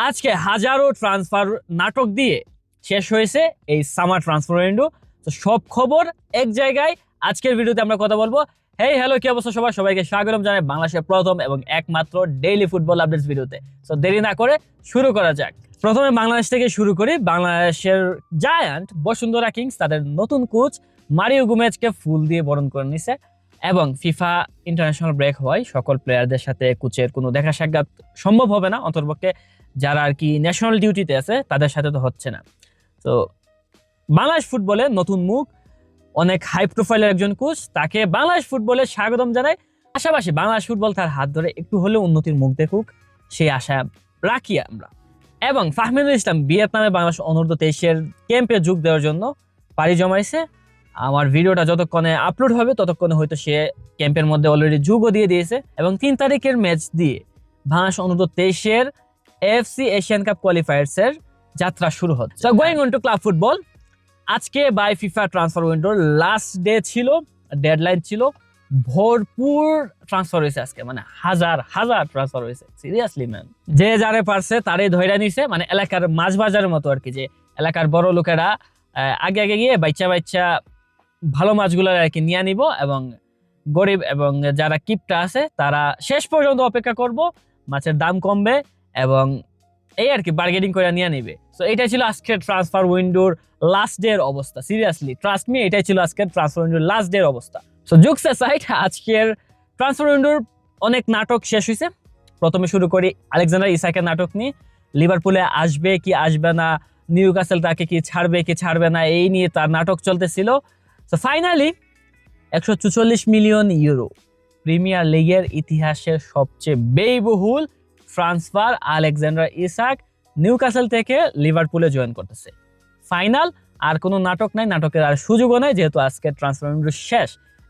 আজকে হাজারো ট্রান্সফার নাটক দিয়ে শেষ হয়েছে এই সামার ট্রান্সফার উইন্ডো। তো সব খবর এক জায়গায় আজকের ভিডিওতে আমরা কথা বলবো। হেই হ্যালো, কি অবস্থা সবার? সবাইকে স্বাগতম জানাই বাংলাদেশের প্রথম এবং একমাত্র ডেইলি ফুটবল আপডেটস ভিডিওতে। তো দেরি না করে শুরু করা যাক। প্রথমে বাংলাদেশ থেকে শুরু করি। বাংলাদেশের জায়ান্ট বসুন্ধরা কিংস তাদের নতুন কোচ মারিও গুমেজকে ফুল দিয়ে বরণ করে নিছে এবং ফিফা ইন্টারন্যাশনাল ব্রেক হয় সকল প্লেয়ারদের সাথে কোচের কোনো দেখা সাক্ষাৎ সম্ভব হবে না, অন্তর্পক্ষে যারা আর কি ন্যাশনাল ডিউটিতে আছে তাদের সাথে তো হচ্ছে না। তো বাংলাদেশ ফুটবলে নতুন মুখ, অনেক হাই প্রোফাইলের একজন কোচ, তাকে বাংলাদেশ ফুটবলে স্বাগতম জানাই। পাশাপাশি বাংলাদেশ ফুটবল তার হাত ধরে একটু হলেও উন্নতির মুখ দেখুক, সেই আশা রাখি আমরা। এবং ফাহমিদুল ইসলাম ভিয়েতনামে বাংলাদেশ অনূর্ধ্ব 23-এর ক্যাম্পে যোগ দেওয়ার জন্য পাড়ি জমাইছে। আমার ভিডিওটা যতক্ষণে আপলোড হবে ততক্ষণে হয়তো সে ক্যাম্পের মধ্যে অলরেডি যোগও দিয়ে দিয়েছে এবং 3 তারিখের ম্যাচ দিয়ে বাংলাদেশ অনূর্ধ্ব 23-এর এফসি এশিয়ান কাপ কোয়ালিফায়ার্সের যাত্রা শুরু হচ্ছে। So going on to club football, আজকে বাই ফিফা ট্রান্সফার উইন্ডোর লাস্ট ডে ছিল, ডেডলাইন ছিল। ভরপুর ট্রান্সফার হয়েছে আজকে, মানে হাজার হাজার ট্রান্সফার হয়েছে। সিরিয়াসলি ম্যান, যে যারে পারছে তারই ধইরা নিছে, মানে এলাকার মাছ বাজারের মতো আর কি, যে এলাকার বড় লোকেরা আগে আগে গিয়ে বাচ্চা ভালো মাছগুলো আর কি নিয়ে নিব এবং গরিব এবং যারা কিপটা আছে তারা শেষ পর্যন্ত অপেক্ষা করব, মাছের দাম কমবে এবং এই আর কি বার্গেনিং করে নিয়ে নিবে। সো এটাই ছিল আজকের ট্রান্সফার উইন্ডোর লাস্ট ডে এর অবস্থা। সিরিয়াসলি ট্রাস্ট মি, এটাই ছিল আজকের ট্রান্সফার উইন্ডোর লাস্ট ডে এর অবস্থা। সো জোকস অ্যাসাইড, আজকের ট্রান্সফার উইন্ডোর অনেক নাটক শেষ হয়েছে। প্রথমে শুরু করি আলেকজান্ডার ইসাকের নাটক নিয়ে। লিভারপুলে আসবে কি আসবে না, নিউক্যাসল তাকে কি ছাড়বে কি ছাড়বে না, এই নিয়ে তার নাটক চলতেছিল। So finally 144 million euro, premier লিগের ইতিহাসের সবচেয়ে ব্যয়বহুল ট্রান্সফার আলেকজান্ডার ইসাক নিউক্যাসল থেকে লিভারপুলে জয়েন করতেছে। ফাইনাল, আর কোনো নাটক নাই, নাটকের আর সুযোগও নাই, যেহেতু আজকে ট্রান্সফার উইন্ডো শেষ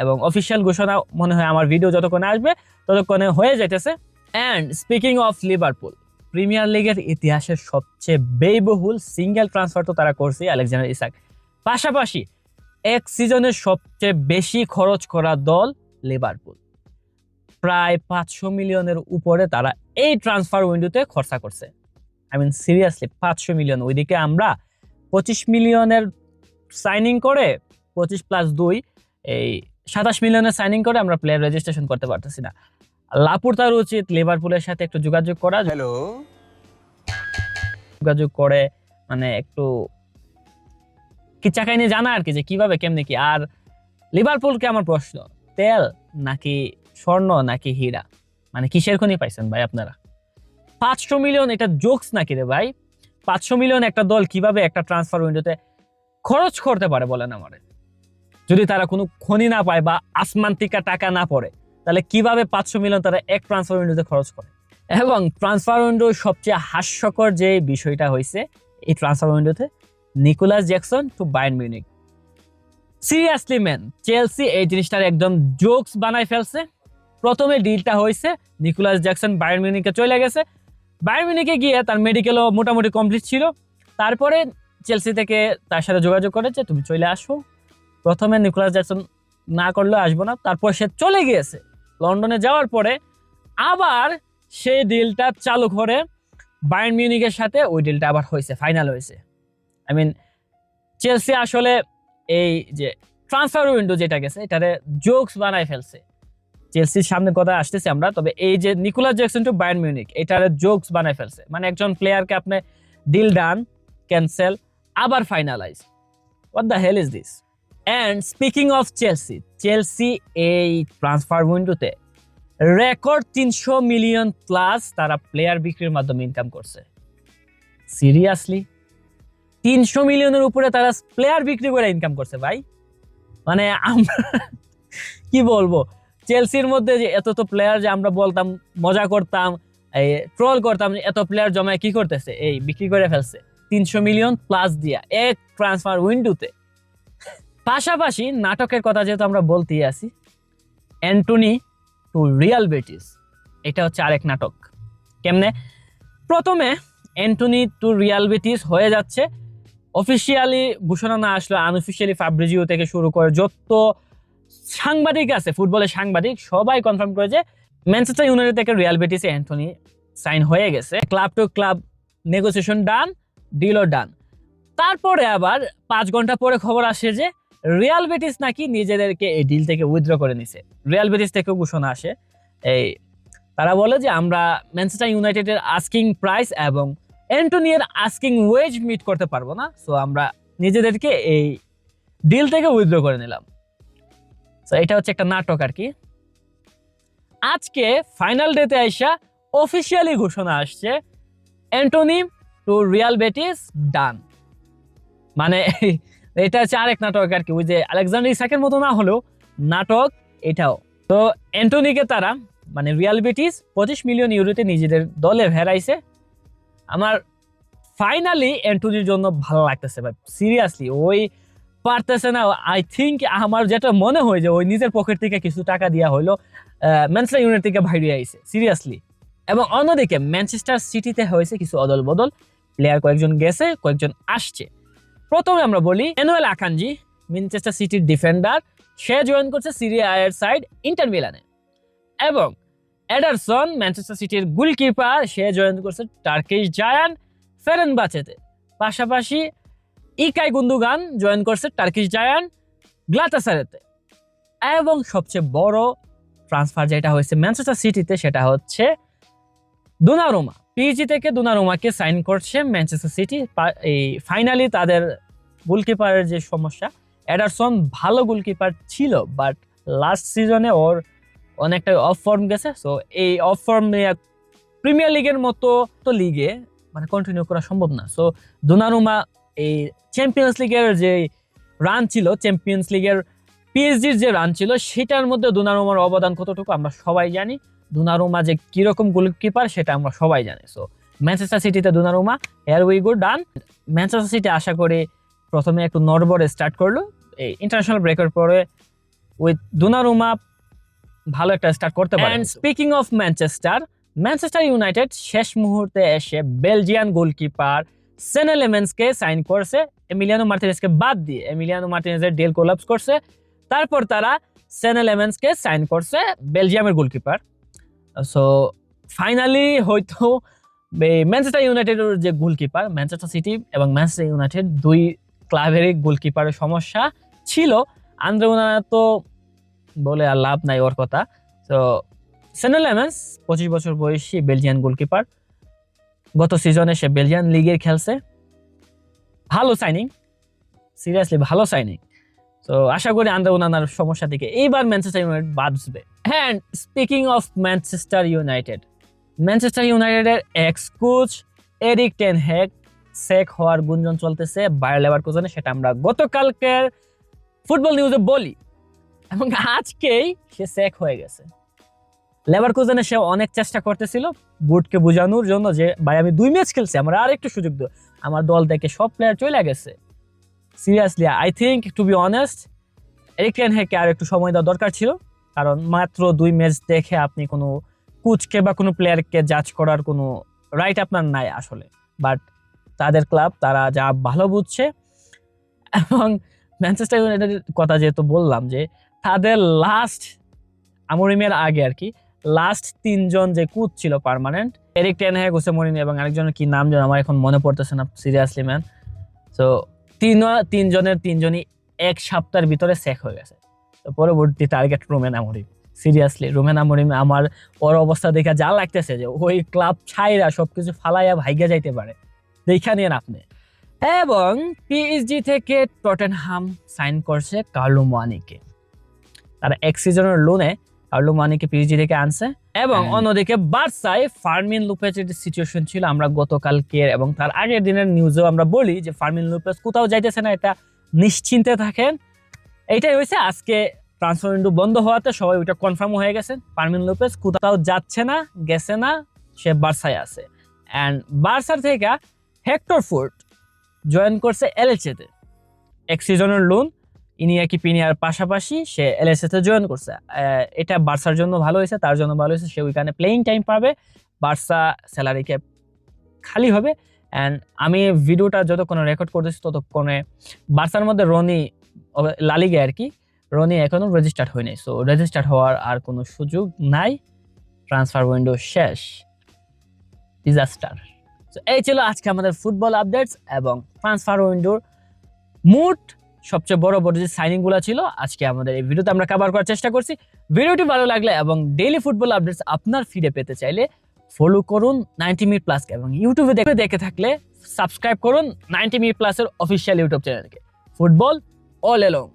এবং অফিসিয়াল ঘোষণা মনে হয় আমার ভিডিও যতক্ষণে আসবে ততক্ষণে হয়ে যাইতেছে। And speaking of Liverpool, premier লিগের ইতিহাসের সবচেয়ে ব্যয়বহুল সিঙ্গেল ট্রান্সফার তো তারা করছে আলেকজান্ডার ইসাক। পাশাপাশি এক সিজনে সবচেয়ে বেশি খরচ করা দল লিভারপুল, প্রায় 500 মিলিয়নের উপরে তারা এই ট্রান্সফার উইন্ডোতে খরচা করছে। I mean seriously 500 million. ওইদিকে আমরা 25 মিলিয়নের সাইনিং করে, 25 প্লাস 2 এই 27 মিলিয়নের সাইনিং করে আমরা প্লেয়ার রেজিস্ট্রেশন করতে পারতেছি না। লাপুর্তার উচিত লিভারপুলের সাথে একটু যোগাযোগ করা, যোগাযোগ করে মানে একটু কি চাকাই নিয়ে জানা আর কি, যে কিভাবে কেমনে কি। আর লিভারপুলকে আমার প্রশ্ন, তেল নাকি স্বর্ণ নাকি হীরা, মানে কিসের খনি পাইছেন ভাই আপনারা? 500 মিলিয়ন, এটা জোকস নাকি রে ভাই? 500 মিলিয়ন একটা দল কিভাবে একটা ট্রান্সফার উইন্ডোতে খরচ করতে পারে বলেন আমারে? যদি তারা কোনো খনি না পায় বা আসমান থেকে টাকা না পড়ে, তাহলে কিভাবে 500 মিলিয়ন তারা এক ট্রান্সফার উইন্ডোতে খরচ করে? এবং ট্রান্সফার উইন্ডোর সবচেয়ে হাস্যকর যে বিষয়টা হয়েছে এই ট্রান্সফার উইন্ডোতে, Nicolas Jackson to Bayern Munich. Seriously man, Chelsea এই জিনিসটার একদম জোকস বানাই ফেলছে। প্রথমে ডিলটা হয়েছে, নিকোলাস জ্যাকসন বায়ার্ন মিউনিখে চলে গেছে। বায়ার্ন মিউনিখে গিয়ে তার মেডিকেলও মোটামুটি কমপ্লিট ছিল। তারপরে চেলসি থেকে তার সাথে যোগাযোগ করেছে, তুমি চলে আসো। প্রথমে নিকোলাস জ্যাকসন না করলেও আসবো না, তারপর সে চলে গিয়েছে। লন্ডনে যাওয়ার পরে আবার সেই ডিলটা চালু করে বায়ার্ন মিউনিখের সাথে, ওই ডিলটা আবার হয়েছে, ফাইনাল হয়েছে। আই মিন চেলসি আসলে এই যে ট্রান্সফার উইন্ডো যেটা গেছে এটারে জোকস বানাই ফেলছে। চেলসির সামনে কথা আসতেছে আমরা, তবে এই যে Nicolas Jackson to Bayern Munich এটারে জোকস বানাই ফেলছে। মানে একজন প্লেয়ারকে আপনি ডিল ডান, ক্যান্সেল, আবার finalise, what the hell is this? And speaking of Chelsea, Chelsea এই ট্রান্সফার উইন্ডোতে রেকর্ড 300 মিলিয়ন প্লাস তারা প্লেয়ার বিক্রির মাধ্যমে ইনকাম করছে। সিরিয়াসলি 300 মিলিয়নের উপরে তারা প্লেয়ার বিক্রি করে ইনকাম করছে ভাই। মানে আমরা কি বলবো, চেলসির মধ্যে যে এত তো প্লেয়ার, যে আমরা বলতাম মজা করতাম, ট্রল করতাম, এত প্লেয়ার জমায় কি করতেছে, এই বিক্রি করে ফেলছে 300 মিলিয়ন প্লাস দিয়া এক ট্রান্সফার উইন্ডোতে। পাশাপাশি নাটকের কথা যেহেতু আমরা বলতেই আছি, অ্যান্টনি টু রিয়াল বেটিস, এটা হচ্ছে আরেক নাটক। কেমনে? প্রথমে অ্যান্টনি টু রিয়াল বেটিস হয়ে যাচ্ছে, অফিসিয়ালি ঘোষণা না আসলে আনঅফিসিয়ালি ফাব্রিজিও থেকে শুরু করে যত সাংবাদিক আছে, ফুটবলের সাংবাদিক, সবাই কনফার্ম করে যে ম্যানচেস্টার ইউনাইটেড থেকে রিয়াল বেটিসে অ্যান্টনি সাইন হয়ে গেছে। ক্লাব টু ক্লাব নেগোসিয়েশন ডান, ডিলও ডান। তারপরে আবার 5 ঘন্টা পরে খবর আসে যে রিয়াল বেটিস নাকি নিজেদেরকে এই ডিল থেকে উইথড্র করে নিছে। রিয়াল বেটিস থেকে ঘোষণা আসে, এই তারা বলে যে আমরা ম্যানচেস্টার ইউনাইটেডের আস্কিং প্রাইস এবং অ্যান্টনির আস্কিং ওয়েজ মিট করতে পারবো না, সো আমরা নিজেদেরকে এই ডিল থেকে উইথড্র করে নিলাম। সো এটা হচ্ছে একটা নাটক আর কি। আজকে ফাইনাল ডেতে আইসা অফিসিয়ালি ঘোষণা আসছে অ্যান্টনি টু রিয়াল বেটিস ডান। মানে এটা হচ্ছে আরেক নাটক আর কি, ওই যে আলেকজান্ডার ইসাকের মতো না হলেও নাটক এটাও। তো অ্যান্টনিকে তারা মানে রিয়াল বেটিস 25 মিলিয়ন ইউরোতে নিজেদের দলে ভেড়াইছে। আমার ফাইনালি অ্যান্টনির জন্য ভালো লাগতেছে ভাই, সিরিয়াসলি। ওই পারতেছে না, আই থিঙ্ক আমার যেটা মনে হয় যে ওই নিজের পকেট থেকে কিছু টাকা দেওয়া হইলো ম্যানচেস্টার ইউনাইটেড থেকে বাইরে আইছে সিরিয়াসলি। এবং অন্যদিকে ম্যানচেস্টার সিটিতে হয়েছে কিছু অদল বদল, প্লেয়ার কয়েকজন গেছে, কয়েকজন আসছে। প্রথমে আমরা বলি এনুয়েল আকানজি, ম্যানচেস্টার সিটির ডিফেন্ডার, সে জয়েন করছে সিরিয়া এর সাইড ইন্টার মিলানে। এবং এডারসন, ম্যানচেস্টার সিটির গোলকিপার, সে জয়েন করছে টার্কিশ জায়ান্ট ফেরেনবাচেতে। পাশাপাশি ইকাই গুন্দোগান জয়েন করছে টার্কিশ জায়ান্ট গ্লাতাসারেতে। এবং সবচেয়ে বড় ট্রান্সফার যেটা হয়েছে ম্যানচেস্টার সিটিতে, সেটা হচ্ছে দোনারুমা। পিএসজি থেকে দোনারুমাকে সাইন করছে ম্যানচেস্টার সিটি। এই ফাইনালি তাদের গোলকিপারের যে সমস্যা, এডারসন ভালো গোলকিপার ছিল, বাট লাস্ট সিজনে ওর অনেকটা অফ ফর্ম গেছে। সো এই অফ ফর্ম প্রিমিয়ার লিগের মতো তো লিগে মানে কন্টিনিউ করা সম্ভব না। সো দোনারুমা এই চ্যাম্পিয়ন্স লিগের যে রান ছিল, চ্যাম্পিয়ন্স লিগের পিএসজির যে রান ছিল, সেটার মধ্যে দোনারুমার অবদান কতটুকু আমরা সবাই জানি। দোনারুমা যে কিরকম গোলকিপার সেটা আমরা সবাই জানি। সো ম্যানচেস্টার সিটিতে Donnarumma, here we go done. Manchester City আশা করি প্রথমে একটু নড়বড়ে স্টার্ট করলো, এই ইন্টারন্যাশনাল ব্রেকের পরে উইথ দোনারুমা ভালো একটা স্টার্ট করতে পারে। And speaking of Manchester United শেষ মুহূর্তে এসে বেলজিয়ান গোলকিপার সেনে লেমেন্সকে সাইন করছে, এমিলিয়ানো মার্টিনেজকে বাদ দিয়ে। এমিলিয়ানো মার্টিনেজের ডিল কোলাপস করছে, তারপর তারা সেনে লেমেন্সকে সাইন করছে, বেলজিয়ামের গোলকিপার। সো ফাইনালি হয়তো ম্যানচেস্টার ইউনাইটেডের যে গোলকিপার, ম্যানচেস্টার সিটি এবং ম্যানচেস্টার ইউনাইটেড দুই ক্লাবেরই গোলকিপারের সমস্যা ছিল। আন্দ্রে ওনানা তো বলে আর লাভ নাই ওর কথা। তো সেনে লেমেন্স 25 বছর বয়সী বেলজিয়ান গোলকিপার, গত সিজনে সে বেলজিয়ান লিগের খেলছে। ভালো সাইনিং, সিরিয়াসলি ভালো সাইনিং। তো আশা করি আন্দ্রে ওনানার সমস্যা থেকে এইবার ম্যানচেস্টার ইউনাইটেড বাঁচবে। হ্যাঁ, স্পিকিং অফ ম্যানচেস্টার ইউনাইটেডের ex coach Erik ten Hag sack হওয়ার গুঞ্জন চলতেছে বায়ার লেভারকুজেনে, সেটা আমরা গতকালকের ফুটবল নিউজে বলি, এবং আজকেই সে সেক হয়ে গেছে। লেভারকুজেনে সে অনেক চেষ্টা করতেছিল বুটকে বোঝানোর জন্য যে ভাই আমি 2 ম্যাচ খেলছি, আমার আর একটু সুযোগ দাও, আমার দল থেকে সব প্লেয়ার চলে গেছে। Seriously I think to be honest, Erik ten হ্যাগকে আর একটু সময় দেওয়া দরকার ছিল, কারণ মাত্র 2 ম্যাচ দেখে আপনি কোনো কোচকে বা কোনো প্লেয়ারকে জাজ করার কোনো রাইট আপনার নাই আসলে। বাট তাদের ক্লাব, তারা যা ভালো বুঝছে। এবং ম্যানচেস্টার ইউনাইটেডের কথা যেহেতু বললাম, যে তাদের লাস্ট আমরিমের আগে আর কি লাস্ট 3 জন যে কোচ ছিল permanent, Eric ten hag, Jose Mourinho এবং আরেকজনের কি নাম যেন আমার এখন মনে পড়তেছে না সিরিয়াসলি ম্যান। তো 3 জনের 3 জনই 1 সপ্তাহের ভিতরে সেক হয়ে গেছে। তো পরবর্তী টার্গেট রুবেন আমরিম। সিরিয়াসলি রুবেন আমরিম, আমার ওর অবস্থা দেখে যা লাগতেছে যে ওই ক্লাব ছাইরা সবকিছু ফালাইয়া ভাইগা যাইতে পারে, দেখা নিয়েন আপনি। এবং পিএসজি থেকে টটেনহাম সাইন করছে কার্লো মুয়ানিকে। তারা এক সিজনের লোনে কার্লো মুয়ানিকে পিএসজি থেকে আনছে। এবং অন্যদিকে বার্সায় ফার্মিন লুপেজের সিচুয়েশন ছিল, আমরা গতকালকে এবং তার আগের দিনের নিউজেও আমরা বলি যে ফার্মিন লুপেজ কোথাও যাইতেছে না, এটা নিশ্চিন্তে থাকেন। এইটাই হয়েছে, আজকে ট্রান্সফার উইন্ডো বন্ধ হওয়াতে সবাই ওইটা কনফার্ম হয়ে গেছে, ফার্মিন লুপেজ কোথাও যাচ্ছে না, গেছে না, সে বার্সায় আছে। অ্যান্ড বার্সার থেকে হেক্টর ফুট জয়েন করছে এলএচএতে, এক সিজনের লোন ইনিয়াকি পিনিয়ার পাশাপাশি সে এলএচএতে জয়েন করছে। এটা বার্সার জন্য ভালো হয়েছে, তার জন্য ভালো হয়েছে, সে ওইখানে প্লেইং টাইম পাবে, বার্সা স্যালারি ক্যাপ খালি হবে। অ্যান্ড আমি ভিডিওটা যতক্ষণে রেকর্ড করতেছি ততক্ষণে বার্সার মধ্যে রনি লালিগে আর কি, রনি এখনো রেজিস্টার্ড হয়নি। সো রেজিস্টার্ড হওয়ার আর কোনো সুযোগ নাই, ট্রান্সফার উইন্ডো শেষ, ডিজাস্টার। তো এই ছিল আজকে আমাদের ফুটবল আপডেটস এবং ট্রান্সফার উইন্ডোর মোট সবচেয়ে বড় বড় যে সাইনিং গুলো ছিল আজকে আমাদের এই ভিডিওতে আমরা কভার করার চেষ্টা করছি। ভিডিওটি ভালো লাগলে এবং ডেইলি ফুটবল আপডেটস আপনার ফিডে পেতে চাইলে ফলো করুন 90 মিনিট প্লাস এবং ইউটিউবে দেখে থাকলে সাবস্ক্রাইব করুন 90 মিনিট প্লাসের অফিসিয়াল ইউটিউব চ্যানেলকে। Football all along.